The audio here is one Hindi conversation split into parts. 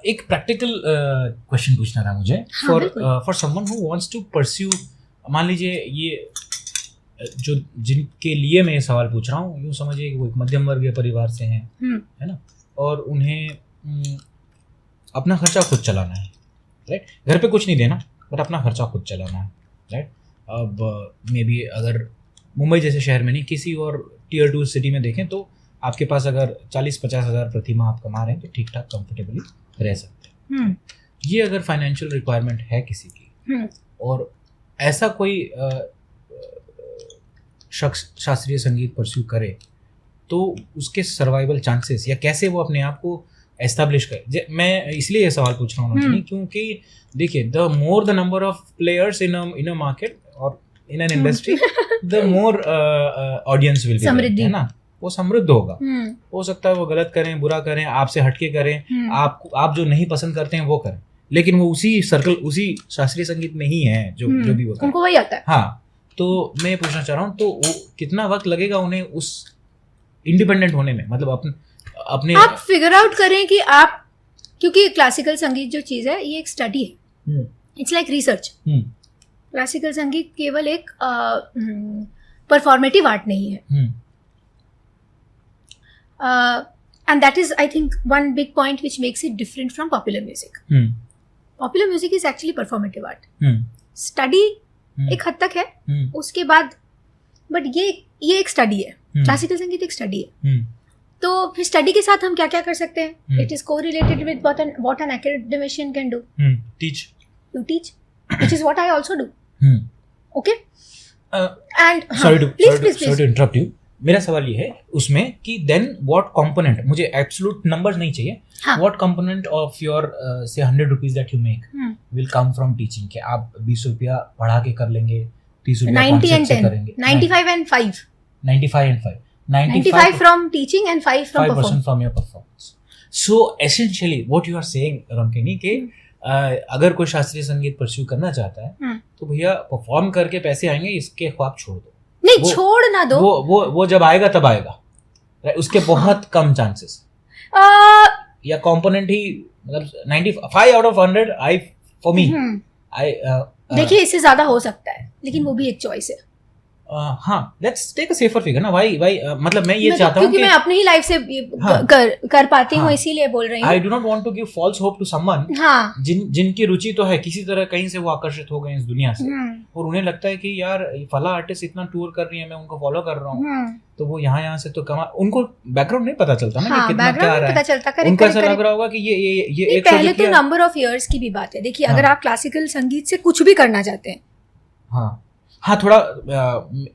एक प्रैक्टिकल क्वेश्चन पूछना था मुझे for someone who wants to pursue, मान लीजिए ये जो जिनके लिए मैं ये सवाल पूछ रहा हूँ, यूँ समझिए कि वो एक मध्यम वर्गीय परिवार से हैं, है ना, और उन्हें अपना खर्चा खुद चलाना है, राइट, घर पे कुछ नहीं देना बट अपना खर्चा खुद चलाना है, राइट। अब मे बी अगर मुंबई जैसे शहर में नहीं, किसी और टियर 2 सिटी में देखें तो आपके पास अगर 40-50 हज़ार प्रति माह आप कमा रहे हैं तो ठीक ठाक कंफर्टेबली रह सकते हैं। ये अगर फाइनेंशियल रिक्वायरमेंट है किसी की और ऐसा कोई शख्स शास्त्रीय संगीत परस्यू करे तो उसके सर्वाइवल चांसेस या कैसे वो अपने आप को एस्टैब्लिश करे। मैं इसलिए ये सवाल पूछ रहा हूँ क्योंकि देखिए, the more the number of players in a market और in an industry the more audience will be, है ना, वो समृद्ध होगा। हो सकता है वो गलत करें, बुरा करें, आपसे हटके करें, आप जो नहीं पसंद करते हैं वो करें, लेकिन वो उसी सर्कल, उसी शास्त्रीय संगीत में ही है जो भी वो उनको वही आता है। हाँ, तो मैं पूछना चाह रहा हूँ, तो वो कितना वक्त लगेगा उन्हें उस इंडिपेंडेंट होने में, मतलब अपने आप फिगर आउट करें कि आप, क्योंकि क्लासिकल संगीत जो चीज़ है ये एक स्टडी है, इट्स लाइक रिसर्च। क्लासिकल संगीत केवल एक परफॉर्मेटिव आर्ट नहीं है, and that is I think one big point which makes it different from popular music. Popular music is actually performative art, study एक हद तक है, उसके बाद बट ये एक स्टडी है, क्लासिकल संगीत एक स्टडी है। तो फिर स्टडी के साथ हम क्या क्या कर सकते हैं? It is correlated with what an academician can do, teach, you teach, which is what I also do. Okay, and sorry to interrupt you, मेरा सवाल ये है उसमें कि देन व्हाट कंपोनेंट, मुझे एब्सोल्यूट नंबर्स नहीं चाहिए, what component of your say 100 rupees that you make will come from teaching, के आप 20 रुपया पढ़ा के कर लेंगे, 30 रुपया 90 and 10 करेंगे, 95 and 5 95 and 5 95 from teaching and 5 from 5% from your performance. So essentially what you are saying रंकिनी कि अगर कोई शास्त्रीय संगीत परस्यू करना चाहता है तो भैया परफॉर्म करके पैसे आएंगे, इसके ख्वाब छोड़ दो। नहीं, छोड़ ना दो, वो जब आएगा तब आएगा, उसके बहुत कम चांसेस या कंपोनेंट ही, मतलब 95 out of 100 I for me I देखिए इससे ज्यादा हो सकता है, लेकिन वो भी एक चॉइस है। हाँ, let's take a safer figure ना भाई मतलब मैं ये चाहता हूँ क्योंकि मैं अपनी ही लाइफ से कर पाती हूँ, इसीलिए बोल रही हूँ। I do not want to give false hope to someone जिनकी रुचि तो है, किसी तरह कहीं से वो आकर्षित हो गए इस दुनिया से और उन्हें लगता है कि यार फला आर्टिस्ट इतना टूर कर रही है, मैं उनको फॉलो कर रहा हूँ, तो वो यहाँ से तो कमा, उनको बैकग्राउंड नहीं पता चलता ना कि कितना क्या रहा है, उनको ऐसा लग रहा होगा कि ये एक पहले तो नंबर ऑफ इयर्स की भी बात है। देखिए, अगर आप क्लासिकल संगीत से कुछ भी करना चाहते हैं, हाँ थोड़ा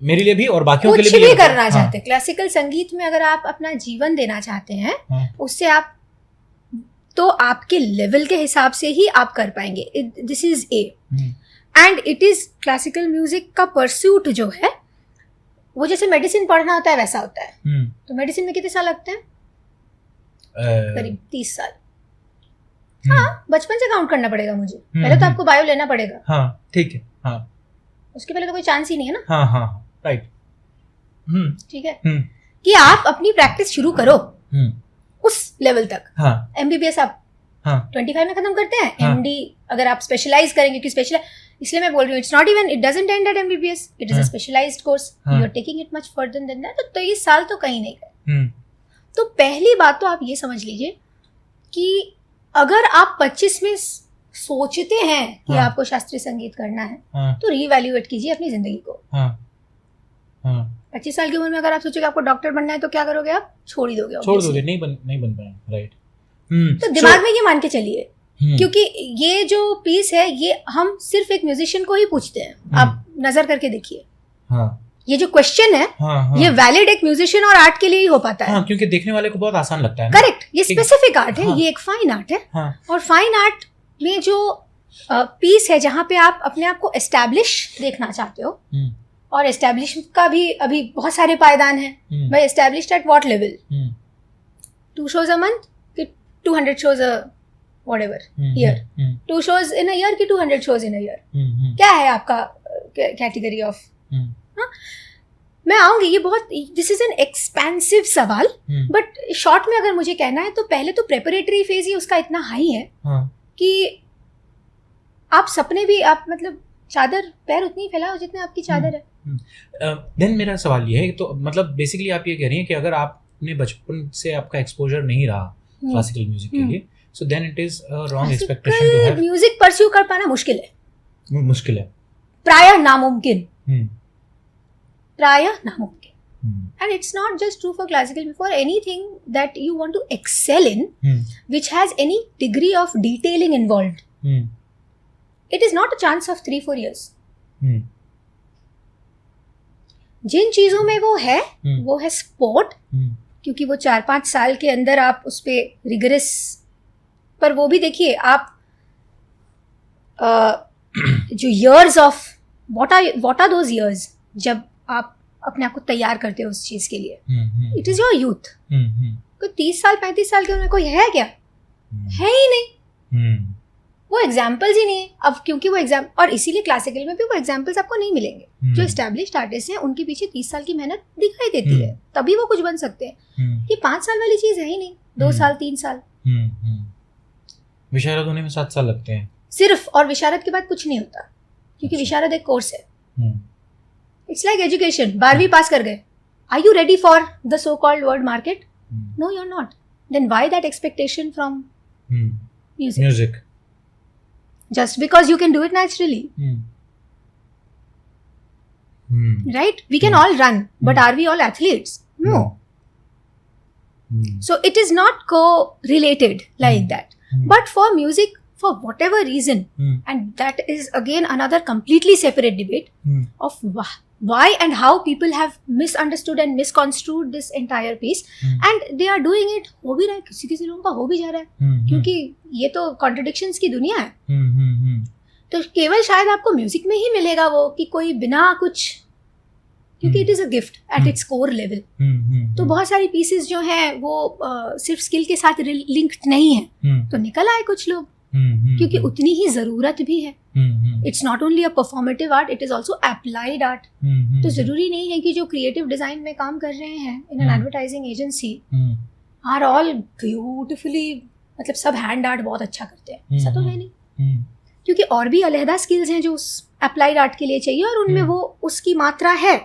मेरे लिए भी और बाकियों के लिए भी करना चाहते हैं, क्लासिकल संगीत में अगर आप अपना जीवन देना चाहते हैं, उससे आप तो आपके लेवल के हिसाब से ही आप कर पाएंगे। This is A and it is classical music का परस्यूट जो है वो जैसे मेडिसिन पढ़ना होता है वैसा होता है। तो मेडिसिन में कितने साल लगते हैं? करीब 30 साल। हाँ, बचपन से काउंट करना पड़ेगा मुझे, पहले तो आपको बायो लेना पड़ेगा। हाँ, ठीक है, हाँ, उसके पहले तो कोई चांस ही नहीं है ना। हाँ, राइट, ठीक है, कि आप अपनी प्रैक्टिस शुरू करो उस लेवल तक। एमबीबीएस आप 25 में खत्म करते हैं, एमडी अगर आप स्पेशलाइज करेंगे, क्योंकि स्पेशलाइज, इसलिए मैं बोल रही हूँ, it's not even, it doesn't end at MBBS, it is a specialised course, you are taking it much further than that. तो 23 साल तो कहीं नहीं गए। तो पहली बात तो आप ये समझ लीजिए कि अगर आप 25 में सोचते हैं कि आपको शास्त्रीय संगीत करना है, तो रीवैल्यूएट कीजिए अपनी जिंदगी को। 25 साल की उम्र में अगर आप सोचोगे आपको डॉक्टर बनना है, तो क्या करोगे? आप छोड़ ही दोगे, नहीं बन पाए, राइट। तो दिमाग में ये मान के चलिए, क्योंकि ये जो पीस है ये हम सिर्फ एक म्यूजिशियन को ही पूछते हैं। आप नजर करके देखिए, ये जो क्वेश्चन है ये वैलिड एक म्यूजिशियन और आर्ट के लिए ही हो पाता है, क्योंकि देखने वाले को बहुत आसान लगता है। करेक्ट, ये स्पेसिफिक आर्ट है, ये एक फाइन आर्ट है। और फाइन आर्ट में जो पीस है जहाँ पे आप अपने आप को एस्टैब्लिश देखना चाहते हो, और एस्टैब्लिश का भी अभी बहुत सारे पायदान हैं भाई। Established at what level? 2 shows a month कि 200 shows a whatever year, 2 shows in a year कि 200 shows in a year? क्या है आपका कैटेगरी ऑफ? मैं आऊंगी, ये बहुत, दिस इज एन एक्सपेंसिव सवाल, बट शॉर्ट में अगर मुझे कहना है तो पहले तो प्रेपरेटरी फेज ही उसका इतना हाई है कि आप सपने भी, आप मतलब चादर पैर उतनी ही फैलाओ जितने आपकी चादर है। देन मेरा सवाल ये है, तो मतलब बेसिकली आप ये कह रही हैं कि अगर आपने बचपन से आपका एक्सपोजर नहीं रहा क्लासिकल म्यूजिक के लिए, so then it is a wrong expectation to have. Music pursue कर पाना मुश्किल है, प्रायः नामुमकिन, प्रायः नामुमकिन। And it's not just true for classical, for anything that you want to excel in, which has any degree of detailing involved. It is not a chance of 3-4 years. जिन चीजों में वो है, वो है स्पोर्ट, क्योंकि वो 4-5 साल के अंदर आप उस पे रिगरस, पर वो भी देखिए आप जो years of what are those years जब आप अपने आप को तैयार करते हो उस चीज के लिए, इट इज योर यूथ। कोई 30 साल 35 साल के उम्र कोई है क्या? है ही नहीं, वो एग्जाम्पल्स ही नहीं है अब, क्योंकि वो एग्जाम, और इसीलिए क्लासिकल में भी वो एग्जाम्पल्स आपको नहीं मिलेंगे। जो एस्टैब्लिश्ड आर्टिस्ट हैं उनके पीछे 30 साल की मेहनत दिखाई देती है, तभी वो कुछ बन सकते हैं। ये 5 साल वाली चीज है ही नहीं, 2 साल 3 साल। विशारद होने में 7 साल लगते हैं सिर्फ, और विशारद के बाद कुछ नहीं होता, क्योंकि विशारद एक कोर्स है। इट्स लाइक एजुकेशन, 12वीं पास कर गए, are you ready for the so called world market? No, you are not. Then why that expectation from music? Just because you can do it naturally. Right? We can all run, but are we all athletes? No. So it is not co-related like that. But for music, for whatever reason, and that is again another completely separate debate of why and how people have misunderstood and misconstrued this entire piece, and they are doing it। हो भी रहा है, किसी लोगों का हो भी जा रहा है, क्योंकि ये तो कॉन्ट्रडिक्शंस की दुनिया है। तो केवल शायद आपको म्यूजिक में ही मिलेगा वो, कि कोई बिना कुछ, क्योंकि it is a gift at its core level. तो बहुत सारी पीसेस जो हैं वो सिर्फ स्किल के साथ लिंक्ड नहीं है, तो निकल आए कुछ लोग, क्योंकि उतनी ही जरूरत भी है। It's not only a performative art, it is also applied art. तो जरूरी नहीं है कि जो क्रिएटिव डिजाइन में काम कर रहे हैं in an advertising agency are all beautifully, मतलब सब हैंड आर्ट बहुत अच्छा करते हैं, ऐसा तो है नहीं, क्योंकि और भी अलहदा स्किल्स हैं जो उस अप्लाइड आर्ट के लिए चाहिए, और उनमें वो उसकी मात्रा है,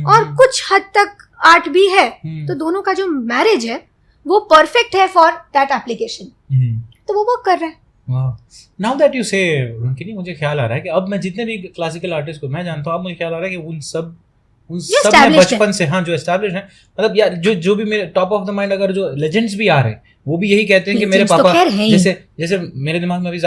और कुछ हद तक आर्ट भी है। तो दोनों का जो मैरिज है वो परफेक्ट है फॉर दैट एप्लीकेशन, तो वो वर्क कर रहा है। नाउ दैट यू से रुनकिनी, मुझे ख्याल आ रहा है कि अब मैं जितने भी क्लासिकल आर्टिस्ट को मैं जानता हूँ, अब मुझे ख्याल आ रहा है कि उन सब में बचपन से, हाँ, जो एस्टैब्लिश हैं, मतलब यार जो भी मेरे टॉप ऑफ द माइंड अगर जो लेजेंड्स भी आ रहे हैं, वो भी यही कहते हैं कि मेरे पापा, जैसे मेरे दिमाग में अभी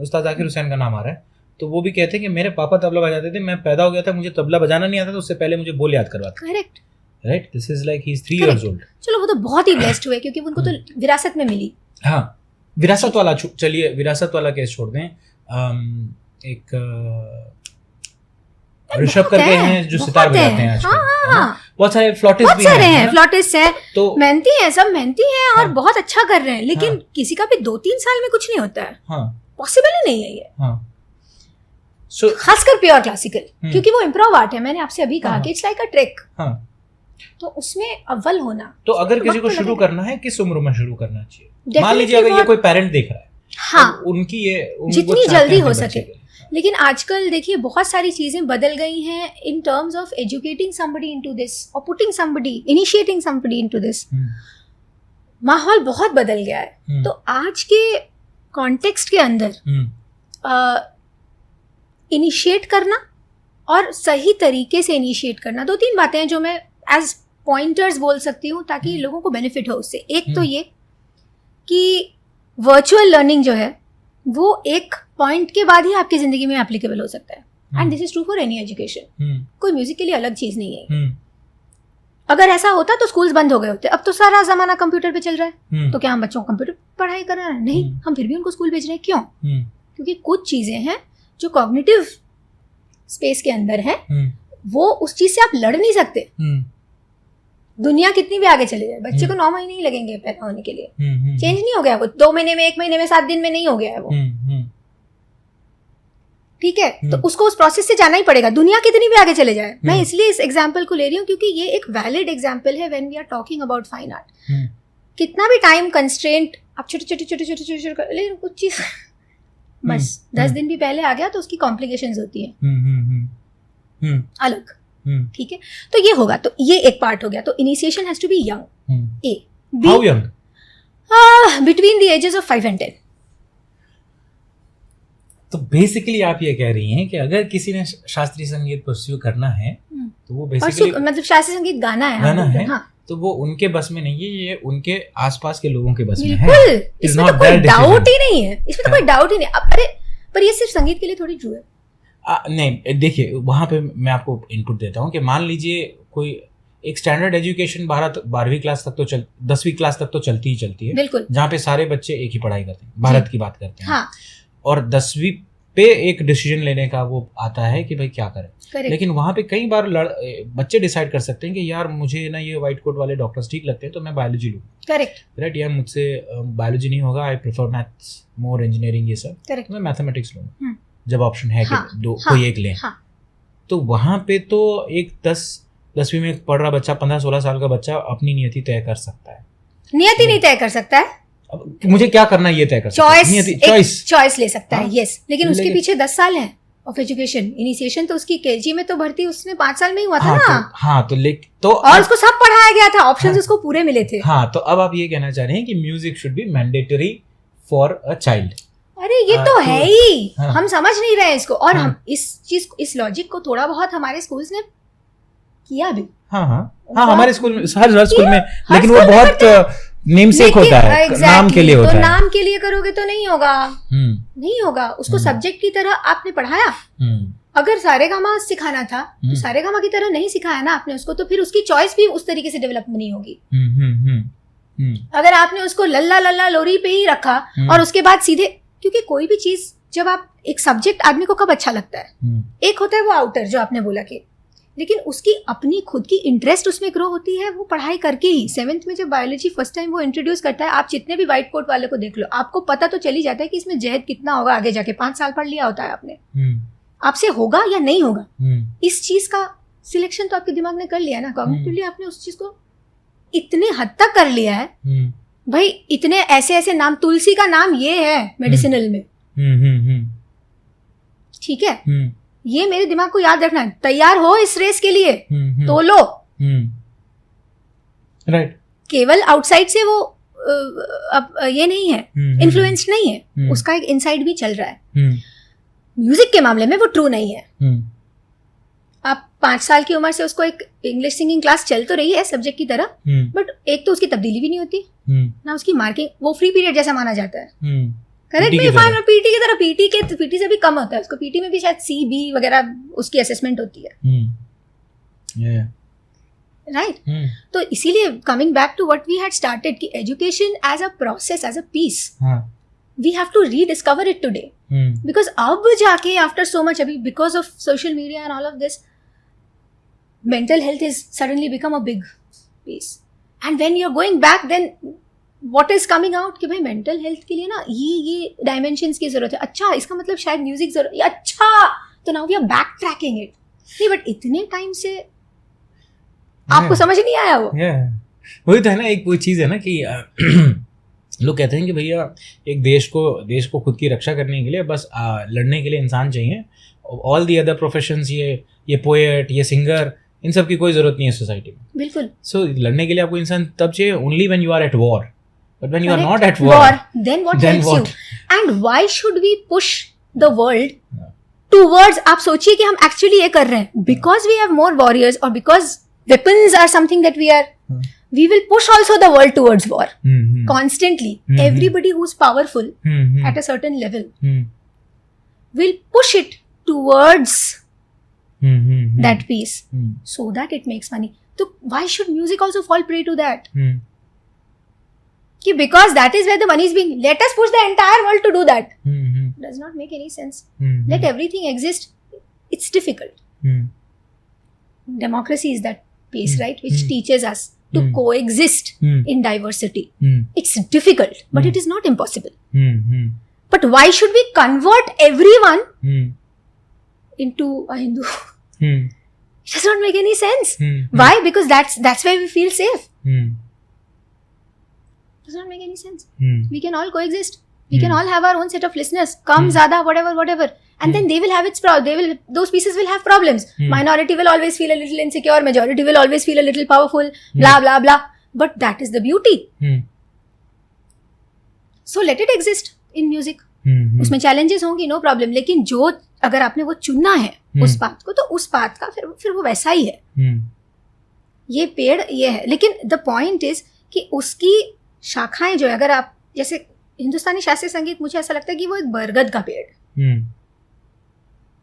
उस्ताद जाकिर हुसैन का नाम आ रहा है, तो वो भी कहते हैं कि मेरे पापा तबला बजाते थे, मैं पैदा हो गया था, मुझे तबला बजाना नहीं आता था, उससे पहले मुझे बोल याद करवाते। Correct, right, this is like he is 3 years old। चलो वो तो बहुत ही ब्लेस्ड हुए, क्योंकि उनको तो विरासत में मिली। हाँ, विरासत वाला, चलिए विरासत वाला केस छोड़ दें। एक ऋषभ करके हैं जो सितार बजाते हैं आजकल, बहुत सारे फ्लॉटिस्ट भी हैं, फ्लॉटिस्ट हैं, तो मेहनती हैं, सब मेहनती हैं और बहुत अच्छा कर रहे हैं, लेकिन किसी का भी 2-3 साल में कुछ नहीं होता है, पॉसिबल ही नहीं है ये। खासकर प्योर क्लासिकल, क्योंकि वो इम्प्रोव आर्ट है, मैंने आपसे अभी कहा कि इट्स लाइक अ ट्रिक, तो उसमें अव्वल होना। तो अगर किसी को शुरू करना है, किस उम्र में शुरू करना चाहिए? मान लीजिए अगर ये कोई पेरेंट देख रहा है, हाँ, तो उनकी ये जितनी जल्दी हो सके। लेकिन आजकल देखिए बहुत सारी चीजें बदल गई हैं in terms of educating somebody into this और putting somebody, initiating somebody into this. माहौल बहुत बदल गया है, तो आज के कॉन्टेक्स्ट के अंदर इनिशिएट करना और सही तरीके से इनिशिएट करना, 2-3 बातें हैं जो मैं एज पॉइंटर्स बोल सकती हूँ ताकि लोगों को बेनिफिट हो उससे। एक तो ये कि वर्चुअल लर्निंग जो है वो एक पॉइंट के बाद ही आपकी जिंदगी में एप्लीकेबल हो सकता है, and this is true for any education. कोई म्यूजिक के लिए अलग चीज नहीं है। अगर ऐसा होता तो स्कूल्स बंद हो गए होते, अब तो सारा जमाना कंप्यूटर पे चल रहा है, तो क्या हम बच्चों को कंप्यूटर पढ़ाई कर रहे हैं? नहीं, हम फिर भी उनको स्कूल भेज रहे हैं। क्यों? क्योंकि कुछ चीजें हैं जो कॉग्निटिव स्पेस के अंदर है, वो उस चीज से आप लड़ नहीं सकते। दुनिया कितनी भी आगे चले जाए, बच्चे को 9 महीने ही लगेंगे पैदा होने के लिए, चेंज नहीं हो गया वो 2 महीने में, 1 महीने में, 7 दिन में नहीं हो गया है वो। ठीक है, तो उसको उस प्रोसेस से जाना ही पड़ेगा, दुनिया कितनी भी आगे चले जाए। मैं इसलिए इस एग्जाम्पल को ले रही हूँ क्योंकि ये एक वैलिड एग्जाम्पल है when we are talking about fine art. कितना भी टाइम कंस्ट्रेंट आप छोटे लेकिन कुछ चीज बस 10 दिन भी पहले आ गया तो उसकी कॉम्प्लिकेशंस होती है अलग, ठीक है। तो ये होगा, तो ये एक पार्ट हो गया। तो initiation has to be young. A B, how young? Between the ages of 5 and 10। तो बेसिकली आप ये कह रही हैं कि अगर किसी ने शास्त्रीय संगीत परस्यू करना है तो वो बेसिकली मतलब शास्त्रीय संगीत गाना है, हाँ, तो वो उनके बस में नहीं है, ये उनके आसपास के लोगों के बस में है। बिल्कुल, इसमें तो कोई डाउट ही नहीं है, इसमें तो कोई डाउट ही नहीं। अरे पर ये सिर्फ संगीत के लिए थोड़ी ट्रू है। नहीं, देखिए वहां पे मैं आपको इनपुट देता हूँ कि मान लीजिए कोई एक स्टैंडर्ड एजुकेशन 12वीं क्लास तक तो 10वीं क्लास तक तो चलती ही चलती है, बिल्कुल, जहाँ पे सारे बच्चे एक ही पढ़ाई करते हैं, भारत की बात करते हैं, हाँ। और 10वीं पे एक डिसीजन लेने का वो आता है कि भाई क्या करें। लेकिन वहाँ पे कई बार बच्चे डिसाइड कर सकते हैं कि यार मुझे ना ये व्हाइट कोट वाले डॉक्टर्स ठीक लगते हैं तो मैं बायोलॉजी लूँ, करेक्ट, यार मुझसे बायोलॉजी नहीं होगा, I prefer maths more, engineering ये सब, तो मैं मैथमेटिक्स लूँगा, जब ऑप्शन है कि कोई एक लें। तो वहाँ पे तो एक 10वीं में पढ़ रहा बच्चा, 15-16 साल का बच्चा अपनी नियति तय कर सकता है। नियति नहीं तय कर सकता है, मुझे क्या करना ये तय कर सकता है, चॉइस ले सकता है, यस। लेकिन उसके पीछे 10 साल है ऑफ एजुकेशन। इनिशिएशन तो उसकी केजी में तो भर्ती उसने 5 साल में ही हुआ था ना, तो और उसको सब पढ़ाया गया था, ऑप्शंस उसको पूरे मिले थे। हाँ, तो अब आप ये कहना चाह रहे हैं कि music should be mandatory for a child. अरे ये तो है ही, हम समझ नहीं रहे इसको, और हम इस चीज को, इस लॉजिक को थोड़ा बहुत हमारे स्कूल्स ने किया भी। हाँ, हमारे स्कूल में, हर स्कूल में, लेकिन वो बहुत नेमसेक होता है, नाम के लिए होता है। नाम के लिए करोगे तो नहीं होगा, नहीं होगा। उसको सब्जेक्ट की तरह आपने पढ़ाया। अगर सारेगामा सिखाना था तो सारेगामा की तरह नहीं सिखाया ना आपने उसको, तो फिर उसकी चॉइस भी उस तरीके से डेवलप नहीं होगी। अगर आपने उसको लल्ला लल्ला लोरी पे ही रखा और उसके बाद सीधे, क्योंकि कोई भी चीज जब आप, एक सब्जेक्ट आदमी को कब अच्छा लगता है, एक होता है वो आउटर जो आपने बोला कि, लेकिन उसकी अपनी खुद की इंटरेस्ट उसमें ग्रो होती है वो पढ़ाई करके ही। 7th में जब बायोलॉजी फर्स्ट टाइम वो इंट्रोड्यूस करता है, आप जितने भी व्हाइट कोट वाले को देख लो, आपको पता तो चल ही जाता है कि इसमें जहद कितना होगा आगे जाके। 5 साल पढ़ लिया होता है आपने, आपसे होगा या नहीं होगा, इस चीज का सिलेक्शन तो आपके दिमाग ने कर लिया ना, कॉग्निटिवली आपने उस चीज को इतने हद तक कर लिया है। भाई इतने ऐसे ऐसे नाम, तुलसी का नाम ये है मेडिसिनल में, ठीक है, ये मेरे दिमाग को याद रखना है। तैयार हो इस रेस के लिए, तो लो, राइट। केवल आउटसाइड से वो अब ये नहीं है, इन्फ्लुएंस नहीं है, उसका एक इनसाइड भी चल रहा है। म्यूजिक के मामले में वो ट्रू नहीं है। आप 5 साल की उम्र से उसको एक इंग्लिश सिंगिंग क्लास चल तो रही है सब्जेक्ट की तरह, बट एक तो उसकी तब्दीली भी नहीं होती ना, उसकी मार्किंग, वो फ्री पीरियड जैसा माना जाता है, करेक्ट में, फाइन। पीटी की तरह, पीटी से भी कम होता है उसको, पीटी में भी शायद CB वगैरह उसकी असेसमेंट होती है, राइट। तो इसीलिए coming back to what we had started कि education as a process, as a piece, we have to rediscover it today, because अब जाके आफ्टर सो मच, अभी because of social media and all of this, mental health is suddenly become a big piece, and when you are going back then what is coming out कि भाई मेंटल हेल्थ के लिए ना ये डायमेंशंस की जरूरत है। अच्छा, इसका मतलब शायद म्यूजिक जरूरत, अच्छा, तो now we are back tracking it. नहीं, बट इतने टाइम से आपको समझ नहीं आया वो। वही तो है ना, एक वो चीज है ना कि लोग कहते हैं कि भैया एक देश को खुद की रक्षा करने के लिए बस लड़ने के लिए इंसान चाहिए, ऑल दी अदर प्रोफेशंस, ये पोएट, ये सिंगर, इन सब की कोई जरूरत नहीं है सोसाइटी में। बिल्कुल। सो लड़ने के लिए आपको इंसान तब चाहिए only when you are at war, but when you are not at war, then what helps you? And why should we push the world towards, आप सोचिए कि हम actually ये कर रहे हैं because we have more warriors or because weapons are something that we will push also the world towards war constantly. Everybody who's powerful at a certain level will push it towards that peace so that it makes money. So why should music also fall prey to that? Because that is where the money is being, let us push the entire world to do that. Does not make any sense. Let everything exist. It's difficult. Democracy is that piece, right, which teaches us to coexist in diversity. It's difficult, but it is not impossible. But why should we convert everyone into a Hindu. It does not make any sense. Why? Because that's where we feel safe. Does not make any sense. We can all coexist. We can all have our own set of listeners. Kam, zyada, whatever. And then they will have its problem. Those pieces will have problems. Minority will always feel a little insecure. Majority will always feel a little powerful. Blah, blah, blah. But that is the beauty. So let it exist in music. उसमें challenges होंगी, no problem. लेकिन जो अगर आपने वो चुनना है उस पाथ को, तो उस पाथ का फिर वो वैसा ही है. ये पेड़ ये है. लेकिन the point is कि उसकी शाखाएं जो है, अगर आप जैसे हिंदुस्तानी शास्त्रीय संगीत, मुझे ऐसा लगता है कि वो एक बरगद का पेड़.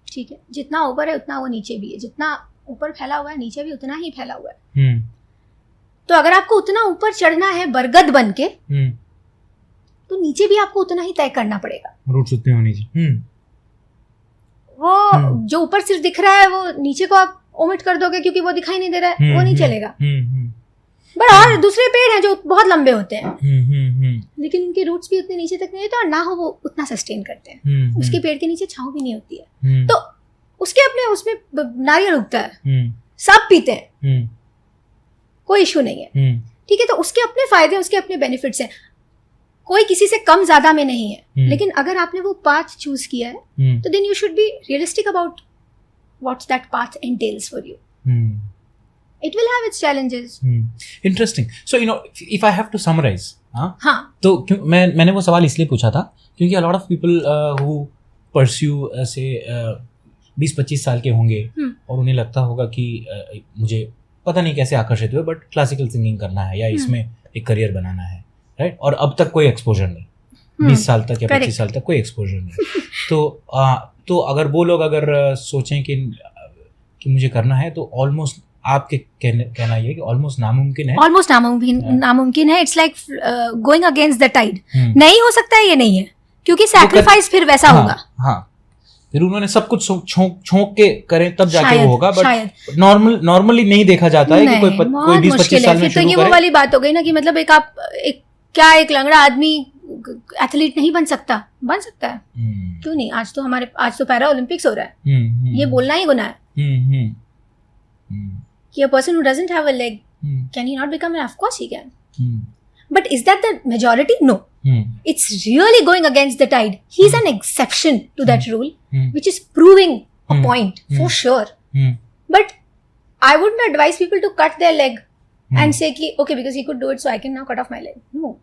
ठीक है, जितना ऊपर है उतना वो नीचे भी है, जितना ऊपर फैला हुआ है नीचे भी उतना ही फैला हुआ है. तो अगर आपको उतना ऊपर चढ़ना है बरगद बन के, तो नीचे भी आपको उतना ही तय करना पड़ेगा. रूट्स उतने होने चाहिए. वो जो ऊपर सिर्फ दिख रहा है वो नीचे को आप ओमिट कर दोगे क्योंकि वो दिखाई नहीं दे रहा है, वो नहीं चलेगा. बट और दूसरे पेड़ हैं जो बहुत लंबे होते हैं, लेकिन उनके रूट्स भी उतने नीचे तक नहीं होते, और ना हो वो उतना सस्टेन करते हैं. उसके पेड़ के नीचे छांव भी नहीं होती है. तो उसके अपने उसमें नारियल उगता है, सब पीते हैं, कोई इशू नहीं है. ठीक है, तो उसके अपने फायदे, उसके अपने बेनिफिट्स हैं. कोई किसी से कम ज्यादा में नहीं है. लेकिन अगर आपने वो पाथ चूज किया है, तो then you should be realistic about what's that path entails for you. It will have its challenges. Interesting. So, if I have to summarize, तो मैंने वो सवाल इसलिए पूछा था क्योंकि a lot of people who pursue say 20-25 साल के होंगे और उन्हें लगता होगा कि मुझे पता नहीं कैसे आकर्षित हुए, बट क्लासिकल सिंगिंग करना है या इसमें एक करियर बनाना है, राइट? और अब तक कोई एक्सपोजर नहीं, 20 साल तक या 25 साल तक कोई एक्सपोजर नहीं. तो अगर वो लोग अगर सोचें कि मुझे करना है, तो ऑलमोस्ट आपके कहना ये कि ऑलमोस्ट नामुमकिन है. ऑलमोस्ट नामुमकिन है. It's like going against the tide. नहीं हो सकता है, ये नहीं है, क्योंकि सैक्रिफाइस फिर वैसा होगा. हाँ, फिर उन्होंने सब कुछ छोंक के करें तब जाके वो होगा. बट नॉर्मली नहीं देखा जाता है कि कोई 20-25 साल में शुरू करे. तो ये वो वाली बात हो गई ना कि मतलब एक लंगड़ा आदमी एथलीट नहीं बन सकता. बन सकता है, क्यों नहीं? आज तो पैरा ओलंपिक्स हो रहा है. ये बोलना ही गुनाह है. कि a person who doesn't have a leg, can he not become an? Of course he can. But is that the majority? No. It's really going against the tide. He's an exception to that rule, which is proving a point for sure. But I wouldn't advise people to cut their leg and say, okay, because he could do it, so I can now cut off my leg. No.